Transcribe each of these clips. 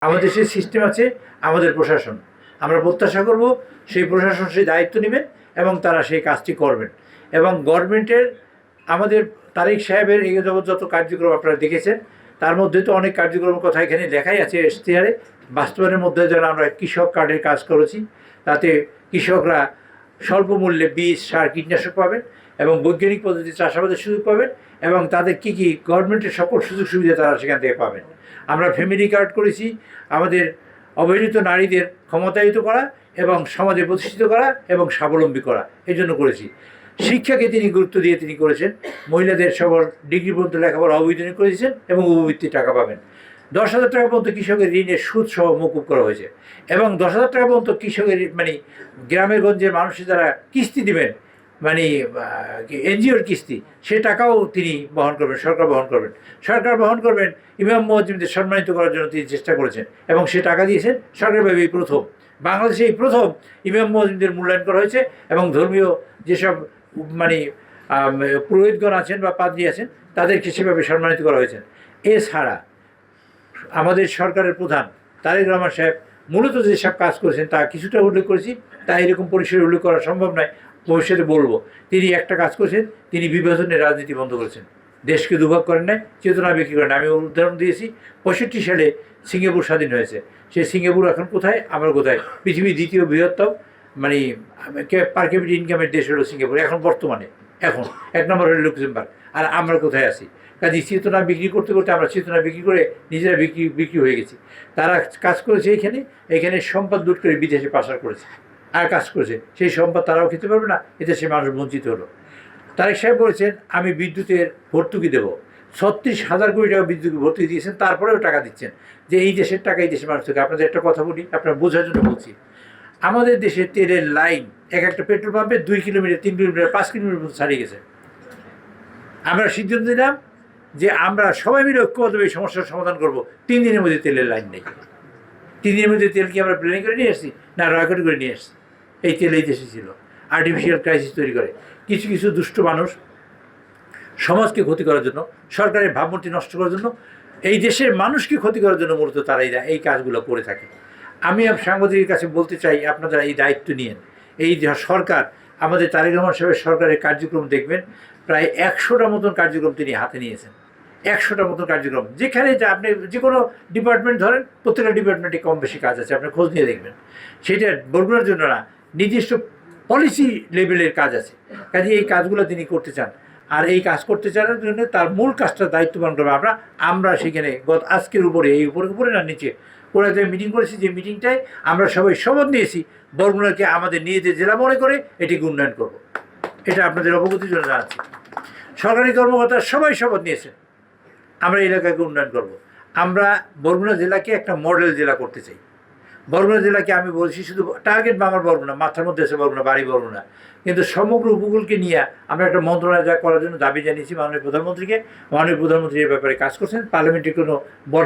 আমাদের সেই সিস্টেম আছে, আমাদের প্রশাসন। আমরা প্রত্যাশা করব সেই প্রশাসন সেই দায়িত্ব নেবেন এবং তারা সেই কাজটি করবেন। এবং গভর্নমেন্টের আমাদের তারেক সাহেবের এই যাবৎ যত কার্যক্রম আপনারা দেখেছেন, তার মধ্যে তো অনেক কার্যক্রমের কথা এখানে লেখাই আছে ইশতেহারে। বাস্তবায়নের মধ্যে যেন আমরা কৃষক কার্ডের কাজ করেছি, তাতে কৃষকরা স্বল্প মূল্যে বীজ, সার, কীটনাশক পাবেন এবং বৈজ্ঞানিক পদ্ধতিতে চাষাবাদের সুযোগ পাবেন এবং তাদের কী কী গভর্নমেন্টের সকল সুযোগ সুবিধা তারা সেখান থেকে পাবেন। আমরা ফ্যামিলি কার্ড করেছি, আমাদের অবহেলিত নারীদের ক্ষমতায়িত করা এবং সমাজে প্রতিষ্ঠিত করা এবং স্বাবলম্বী করা, এই জন্য করেছি। শিক্ষাকে তিনি গুরুত্ব দিয়ে তিনি করেছেন, মহিলাদের সবল ডিগ্রি পর্যন্ত লেখাপড়া অবৈতনিক করেছেন এবং উপবৃত্তির টাকা পাবেন। 10,000 টাকা পর্যন্ত কৃষকের ঋণের সুদ সহ মকুব করা হয়েছে এবং 10,000 টাকা পর্যন্ত কৃষকের মানে গ্রামের গঞ্জের মানুষের যারা কিস্তি দেবেন, মানে এনজিওর কিস্তি, সে টাকাও তিনি বহন করবেন, সরকার বহন করবেন। সরকার বহন করবেন, ইমাম মুয়াজ্জিনদের সম্মানিত করার জন্য তিনি চেষ্টা করেছেন এবং সে টাকা দিয়েছেন সরকারিভাবে। এই প্রথম বাংলাদেশে এই প্রথম ইমাম মুয়াজ্জিনদের মূল্যায়ন করা হয়েছে এবং ধর্মীয় যেসব মানে পুরোহিতগণ আছেন বা পাদ্রী আছেন তাদেরকে সেভাবে সম্মানিত করা হয়েছে। এছাড়া আমাদের সরকারের প্রধান তারেক রহমান সাহেব মূলত যেসব কাজ করেছেন তা কিছুটা উল্লেখ করেছি, তা এরকম পরিসরে উল্লেখ করা সম্ভব নয়, ভবিষ্যতে বলবো। তিনি একটা কাজ করেছেন, তিনি বিভাজনের রাজনীতি বন্ধ করেছেন, দেশকে দুভাগ করেন নাই, চেতনা বিক্রি করেন। আমি উদাহরণ দিয়েছি, 65 সালে সিঙ্গাপুর স্বাধীন হয়েছে, সেই সিঙ্গাপুর এখন কোথায়, আমরা কোথায়? পৃথিবীর দ্বিতীয় বৃহত্তম মানে পার ক্যাপিটা ইনকামের দেশ হলো সিঙ্গাপুর এখন বর্তমানে, এখন 1 নম্বর হলো লুক্সেমবার্গ। আর আমরা কোথায় আছি? কাজে চেতনা বিক্রি করতে করতে আমরা চেতনা বিক্রি করে নিজেরা বিক্রি হয়ে গেছি। তারা কাজ করেছে এখানে সম্পদ লুট করে বিদেশে পাচার করেছে আর কাজ করেছে, সেই সম্পদ তারাও খেতে পারবে না, এতে সে মানুষ বঞ্চিত হলো। তারেক সাহেব বলেছেন আমি বিদ্যুতের ভর্তুকি দেবো, 36,000 কোটি টাকা বিদ্যুৎ ভর্তুকি দিয়েছেন, তারপরেও টাকা দিচ্ছেন যে এই দেশের টাকা এই দেশের মানুষ থেকে। আপনাদের একটা কথা বলি, আপনার বোঝার জন্য বলছি। আমাদের দেশে তেলের লাইন একটা পেট্রোল পাম্পে 2 কিলোমিটার, 3 কিলোমিটার, 5 কিলোমিটার মতো ছাড়িয়ে গেছে। আমরা সিদ্ধান্ত নিলাম যে আমরা সবাই মিলে ঐক্যবদ্ধভাবে এই সমস্যার সমাধান করব। 3 দিনের মধ্যে তেলের লাইন নেই। 3 দিনের মধ্যে তেল কি আমরা প্ল্যানিং করে নিয়ে আসছি না রয়কট করে নিয়ে আসছি? এই তেল এই দেশে ছিল। আর্টিফিশিয়াল ক্রাইসিস তৈরি করে কিছু কিছু দুষ্ট মানুষ সমাজকে ক্ষতি করার জন্য, সরকারের ভাবমূর্তি নষ্ট করার জন্য, এই দেশের মানুষকে ক্ষতি করার জন্য মূলত তারা এই কাজগুলো করে থাকে। আমি সাংবাদিকের কাছে বলতে চাই, আপনারা এই দায়িত্ব নিয়েন। এই সরকার, আমাদের তারেক রহমান সাহেবের সরকারের কার্যক্রম দেখবেন, প্রায় 100টা মতন কার্যক্রম তিনি হাতে নিয়েছেন। 100টা মতন কার্যক্রম, যেখানে যা আপনি যে কোনো ডিপার্টমেন্ট ধরেন, প্রত্যেকটা ডিপার্টমেন্টে কম বেশি কাজ আছে, আপনি খোঁজ নিয়ে দেখবেন। সেটা বরগুনার জন্য না, নির্দিষ্ট পলিসি লেভেলের কাজ আছে। কাজে এই কাজগুলো তিনি করতে চান, আর এই কাজ করতে চানোর জন্য তার মূল কাজটা দায়িত্ব পালন করবে আমরা সেখানে আজকের উপরে, এই উপরে না নিচে কোলাতে মিটিং করেছি, যে মিটিংটায় আমরা সবাই শপথ নিয়েছি বরগুনাকে আমাদের নিজেদের জেলা মনে করে এটিকে উন্নয়ন করব। এটা আপনাদের অবগতির জন্য জানাচ্ছি। সরকারি কর্মকর্তা সবাই শপথ নিয়েছেন আমরা এলাকাকে উন্নয়ন করব। আমরা বরগুনা জেলাকে একটা মডেল জেলা করতে চাই। বরগুনা জেলাকে আমি বলছি শুধু টার্গেট বা আমার বরগুনা, মাথার মধ্যে আছে বরগুনা, বাড়ি বরগুনা, কিন্তু সমগ্র উপকূলকে নিয়ে আমরা একটা মন্ত্রণালয় যা করার জন্য দাবি জানিয়েছি মাননীয় প্রধানমন্ত্রীকে। মাননীয় প্রধানমন্ত্রী এর ব্যাপারে কাজ করছেন, পার্লামেন্টে কোনো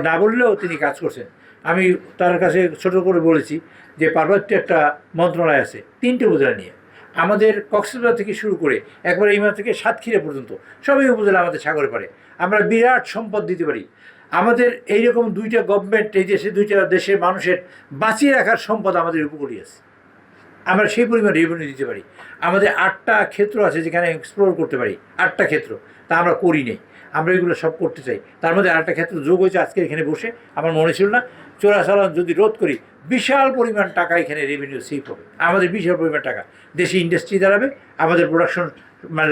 না বললেও তিনি কাজ করছেন। আমি তার কাছে ছোটো করে বলেছি যে পার্বত্য একটা মন্ত্রণালয় আছে 3টে উপজেলা নিয়ে, আমাদের কক্সবাজার থেকে শুরু করে একবারে ইমা থেকে সাতক্ষীরা পর্যন্ত সবই উপজেলা আমাদের সাগরে পারে। আমরা বিরাট সম্পদ দিতে পারি। আমাদের এইরকম 2টা গভর্নমেন্ট এই দেশে 2টা দেশের মানুষের বাঁচিয়ে রাখার সম্পদ আমাদের উপকূলে আছে, আমরা সেই পরিমাণ রেভিনিউ দিতে পারি। আমাদের 8টা ক্ষেত্র আছে যেখানে এক্সপ্লোর করতে পারি, 8টা ক্ষেত্র, তা আমরা করি নেই। আমরা এগুলো সব করতে চাই। তার মধ্যে 8টা ক্ষেত্র যোগ হয়েছে আজকে এখানে বসে। আমার মনে ছিল না, চোরাচালান যদি রোধ করি বিশাল পরিমাণ টাকা এখানে রেভিনিউ সেভ হবে, আমাদের বিশাল পরিমাণ টাকা, দেশে ইন্ডাস্ট্রি দাঁড়াবে, আমাদের প্রোডাকশন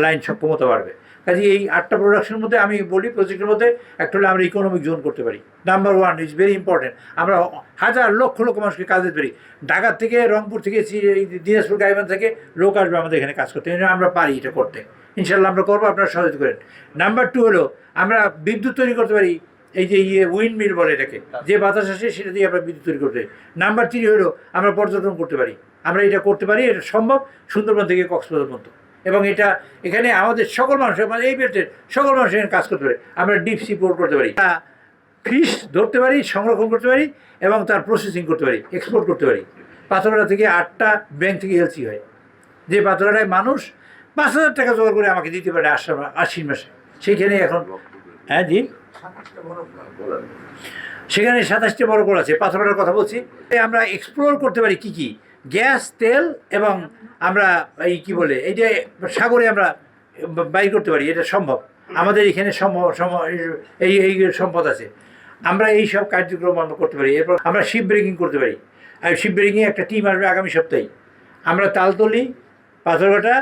লাইন সক্ষমতা বাড়বে। কাজে এই 8টা প্রোডাকশনের মধ্যে আমি বলি প্রজেক্টের মধ্যে একটা হলে আমরা ইকোনমিক জোন করতে পারি। Number 1 is very important. আমরা হাজার লক্ষ মানুষকে কাজ দিতে পারি। ঢাকা থেকে, রংপুর থেকে, দিনাজপুর, গাইবান্ধা থেকে লোক আসবে আমাদের এখানে কাজ করতে, আমরা পারি এটা করতে। ইনশাল্লাহ আমরা করবো, আপনারা সহযোগিতা করেন। নাম্বার 2 হলো আমরা বিদ্যুৎ তৈরি করতে পারি, এই যে উইন্ড মিল বলে এটাকে, যে বাতাস আসে সেটা দিয়ে আমরা বিদ্যুৎ তৈরি করতে পারি। নাম্বার 3 হলো আমরা পর্যটন করতে পারি, আমরা এটা করতে পারি, এটা সম্ভব সুন্দরবন থেকে কক্সবাজার পর্যন্ত। এবং এটা এখানে আমাদের সকল মানুষের, মানে এই বেল্টের সকল মানুষ এখানে কাজ করতে পারে। আমরা ডিপ সি পোর্ট করতে পারি, ফিশ ধরতে পারি, সংরক্ষণ করতে পারি এবং তার প্রসেসিং করতে পারি, এক্সপোর্ট করতে পারি। পাথরঘাটা থেকে 8টা ব্যাংক থেকে এলসি হয়, যে পাথরঘাটায় মানুষ 5,000 টাকা জোগাড় করে আমাকে দিতে পারে আশ্বিন মাসে, সেইখানে এখন হ্যাঁ জি, সেখানে 27টি বড় কল আছে। পাথরের কথা বলছি, আমরা এক্সপ্লোর করতে পারি কি কি গ্যাস, তেল, এবং আমরা এই কি বলে এই যে সাগরে আমরা বাইর করতে পারি, এটা সম্ভব। আমাদের এখানে এই এই সম্পদ আছে, আমরা এই সব কার্যক্রম আমরা করতে পারি। এরপর আমরা শিপ ব্রেকিং করতে পারি। আর শিপ ব্রেকিংয়ে একটা টিম আসবে আগামী সপ্তাহে। আমরা তালতলি, পাথরঘাটা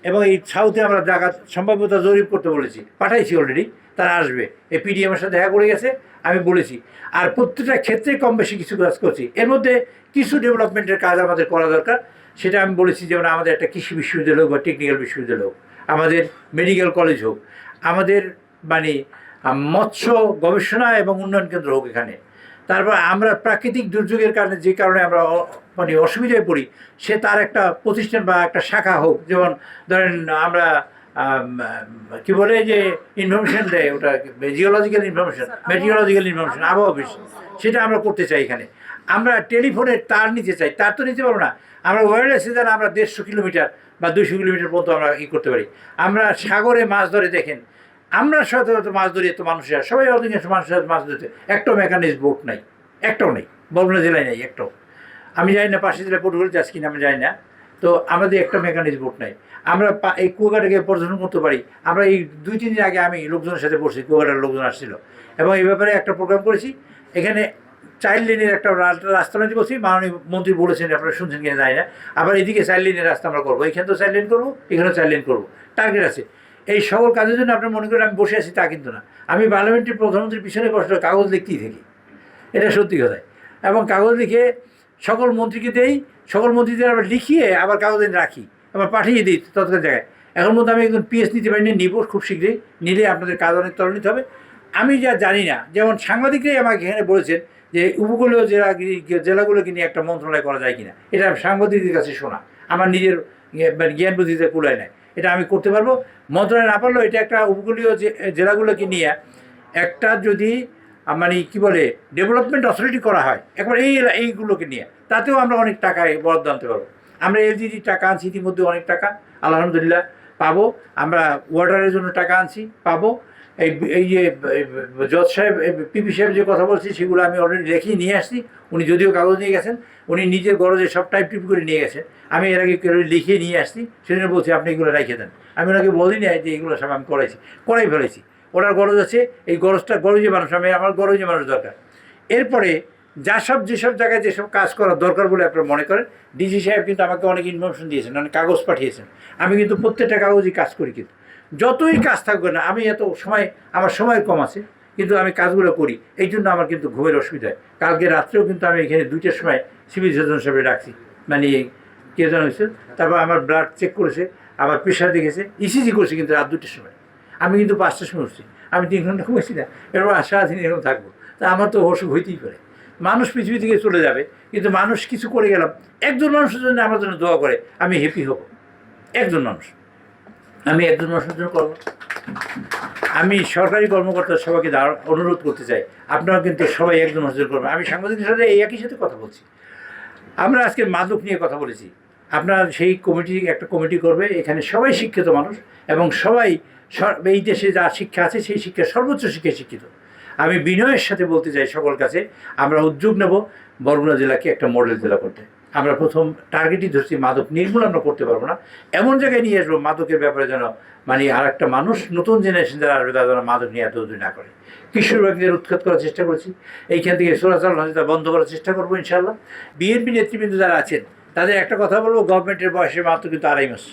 এবং এই সাউথে আমরা জায়গা সম্ভাব্যতা জরিপ করতে বলেছি, পাঠাইছি অলরেডি, তারা আসবে। এই পিডিএমের সাথে দেখা করে গেছে, আমি বলেছি। আর প্রত্যেকটা ক্ষেত্রে কম বেশি কিছু কাজ করছি। এর মধ্যে কিছু ডেভেলপমেন্টের কাজ আমাদের করা দরকার, সেটা আমি বলেছি। যেমন আমাদের একটা কৃষি বিশ্ববিদ্যালয় হোক বা টেকনিক্যাল বিশ্ববিদ্যালয় হোক, আমাদের মেডিকেল কলেজ হোক, আমাদের মানে মৎস্য গবেষণা এবং উন্নয়ন কেন্দ্র হোক এখানে। তারপর আমরা প্রাকৃতিক দুর্যোগের কারণে যে কারণে আমরা মানে অসুবিধায় পড়ি, সে তার একটা প্রতিষ্ঠান বা একটা শাখা হোক। যেমন ধরেন আমরা কি বলে যে ইনফরমেশন দেয়, ওটা জিওলজিক্যাল ইনফরমেশন, মেটিওলজিক্যাল ইনফরমেশন, আবহাওয়া অফিস, সেটা আমরা করতে চাই এখানে। আমরা টেলিফোনের তার নিতে চাই, তার তো নিতে পারবো না। আমরা ওয়্যারলেসে যেন আমরা 150 কিলোমিটার বা 200 কিলোমিটার পর্যন্ত আমরা করতে পারি। আমরা সাগরে মাছ ধরে দেখেন, আমরা সাধারণত মাছ ধরি, তো মানুষের সবাই অধিকাংশ মানুষের মাছ ধরতে, একটাও মেকানিক্স বোট নাই, একটাও নেই, বরগুনা জেলায় নেই একটাও। আমি জানি না পাশের জেলায় পটুয়াখালীতে আছে কিনা আমি জানি না। তো আমাদের একটা মেকানিক্স বোট নাই। আমরা এই কুয়াকাটাকে পর্যটন করতে পারি। আমরা এই 2-3 দিন আগে আমি লোকজনের সাথে বসছি, কুয়াকাটার লোকজন আসছিল, এবং এই ব্যাপারে একটা প্রোগ্রাম করেছি। এখানে 4 লেনের একটা রাস্তা বানিয়ে বলছি, মাননীয় মন্ত্রী বলেছেন, আপনারা শুনছেন কিনা জানি না। আবার এদিকে 4 লেনের রাস্তা আমরা করবো, এখানে তো 4 লেন করবো, এখানেও 4 লেন করবো, টার্গেট আছে। এই সকল কাজের জন্য আপনার মনে করেন আমি বসে আছি তা কিন্তু না। আমি পার্লামেন্টের প্রধানমন্ত্রীর পিছনে বসে কাগজ লিখতেই থাকি, এটা সত্যি কথাই। এবং কাগজ লিখে সকল মন্ত্রীকে দেই, সকল মন্ত্রীদের আবার লিখিয়ে আবার কাগজে রাখি, আবার পাঠিয়ে দিই তৎকাল জায়গায়। এখন মধ্যে আমি একজন পিএস নিতে পারিনি, নিব খুব শীঘ্রই। নিলে আপনাদের কাজ অনেক ত্বরান্বিত হবে। আমি যা জানি না, যেমন সাংবাদিকরাই আমাকে এখানে বলেছেন যে উপকূলীয় জেলাগুলোকে নিয়ে একটা মন্ত্রণালয় করা যায় কিনা, এটা সাংবাদিকদের কাছে শোনা, আমার নিজের জ্ঞান বুদ্ধিতে কুলায় নেয়। এটা আমি করতে পারবো। মন্ত্রণালয় না পারলেও এটা একটা উপকূলীয় জেলাগুলোকে নিয়ে একটা যদি মানে কী বলে ডেভেলপমেন্ট অথরিটি করা হয় একবার এইগুলোকে নিয়ে, তাতেও আমরা অনেক টাকায় বরাদ্দ আনতে পারবো। আমরা এলজিডি টাকা আনছি ইতিমধ্যে, অনেক টাকা আলহামদুলিল্লাহ পাবো। আমরা ওয়াটারের জন্য টাকা আনছি, পাবো। এই যে জজ সাহেব, পিপি সাহেব যে কথা বলছি, সেগুলো আমি অলরেডি লিখে নিয়ে আসছি। উনি যদিও কাগজ নিয়ে গেছেন, উনি নিজের গরজে সব টাইপ করে নিয়ে গেছেন। আমি এর আগে লিখিয়ে নিয়ে আসছি, সেজন্য বলছি আপনি এগুলো রেখে দেন। আমি ওনাকে বলিনি যে এগুলো সব আমি করাই ফেলেছি। ওনার গরজ আছে, এই গরজে মানুষ, আমার গরজে মানুষ দরকার। এরপরে যেসব জায়গায় যেসব কাজ করার দরকার বলে আপনারা মনে করেন, ডিসি সাহেব কিন্তু আমাকে অনেক ইনফরমেশন দিয়েছেন, অনেক কাগজ পাঠিয়েছেন। আমি কিন্তু প্রত্যেকটা কাগজই কাজ করি, কিন্তু যতই কাজ থাকবে না, আমি এত আমার সময় কম আছে, কিন্তু আমি কাজগুলো করি। এই জন্য আমার কিন্তু ঘুমের অসুবিধা হয়। কালকে রাত্রেও কিন্তু আমি এখানে 2টার সময় সিভিল সার্জন সাহেবে ডাকছি, মানে কে জানা হয়েছে। তারপর আমার ব্লাড চেক করেছে, আবার প্রেশার দেখেছে, ইসিজি করেছে, কিন্তু রাত 2টার সময়। আমি কিন্তু 5টার সময় উঠছি, আমি 3 ঘন্টা ঘুমেছি না। এরপর সারাদিন এরকম থাকবো, তা আমার তো অসুখ হইতেই পারে। মানুষ পৃথিবী থেকে চলে যাবে, কিন্তু মানুষ কিছু করে গেলাম, একজন মানুষের জন্য আমার জন্য দোয়া করে, আমি হ্যাপি হব। একজন মানুষ, আমি একজন মানুষের জন্য করবো। আমি সরকারি কর্মকর্তার সবাইকে অনুরোধ করতে চাই, আপনারা কিন্তু সবাই একজন মানুষের করবেন। আমি সাংবাদিকদের সাথে এই একই সাথে কথা বলছি। আমরা আজকে মাদক নিয়ে কথা বলেছি, আপনার সেই একটা কমিটি করবে। এখানে সবাই শিক্ষিত মানুষ, এবং সবাই এই দেশে যা শিক্ষা আছে সেই শিক্ষা সর্বোচ্চ শিক্ষায় শিক্ষিত। আমি বিনয়ের সাথে বলতে চাই সকল কাছে, আমরা উদ্যোগ নেব বরগুনা জেলাকে একটা মডেল জেলা করতে। আমরা প্রথম টার্গেটই ধরছি মাদক নির্মূল আমরা করতে পারবো না, এমন জায়গায় নিয়ে আসবো মাদকের ব্যাপারে যেন মানে আর একটা মানুষ, নতুন জেনারেশন যারা আসবে তারা যেন মাদক নিয়ে এত না করে। কিশোর ব্যক্তিদের উৎখাত করার চেষ্টা করছি, এইখান থেকে চোরাচালান হচ্ছে বন্ধ করার চেষ্টা করবো ইনশাল্লাহ। বিএনপি নেতৃবৃন্দ যারা আছেন তাদের একটা কথা বলবো, গভর্নমেন্টের বয়সে মাত্র কিন্তু 2.5 মাস,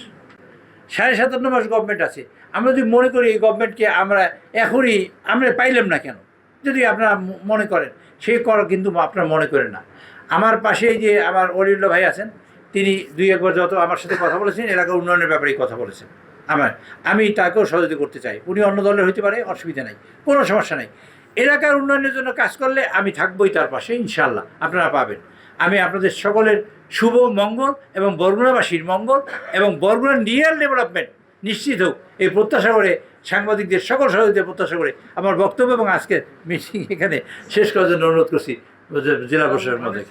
57.5 মাস গভর্নমেন্ট আছে। আমরা যদি মনে করি এই গভর্নমেন্টকে আমরা এখনই আমরা পাইলাম না কেন, যদি আপনারা মনে করেন, সেই কিন্তু আপনারা মনে করেন না। আমার পাশে যে আমার অলিউল্লাহ ভাই আছেন, তিনি 2-1 বার যত আমার সাথে কথা বলেছেন, এলাকার উন্নয়নের ব্যাপারেই কথা বলেছেন। আমি তাকেও সহযোগিতা করতে চাই। উনি অন্য দলের হইতে পারে, অসুবিধা নাই, কোনো সমস্যা নেই। এলাকার উন্নয়নের জন্য কাজ করলে আমি থাকবোই তার পাশে, ইনশাল্লাহ আপনারা পাবেন। আমি আপনাদের সকলের শুভ মঙ্গল এবং বরগুনাবাসীর মঙ্গল এবং বরগুনার রিয়েল ডেভেলপমেন্ট নিশ্চিত হোক, এই প্রত্যাশা করে সাংবাদিকদের সকল সহযোগিতা প্রত্যাশা করে আমার বক্তব্য এবং আজকের মিটিং এখানে শেষ করার জন্য অনুরোধ করছি জেলা প্রশাসনের মধ্যে।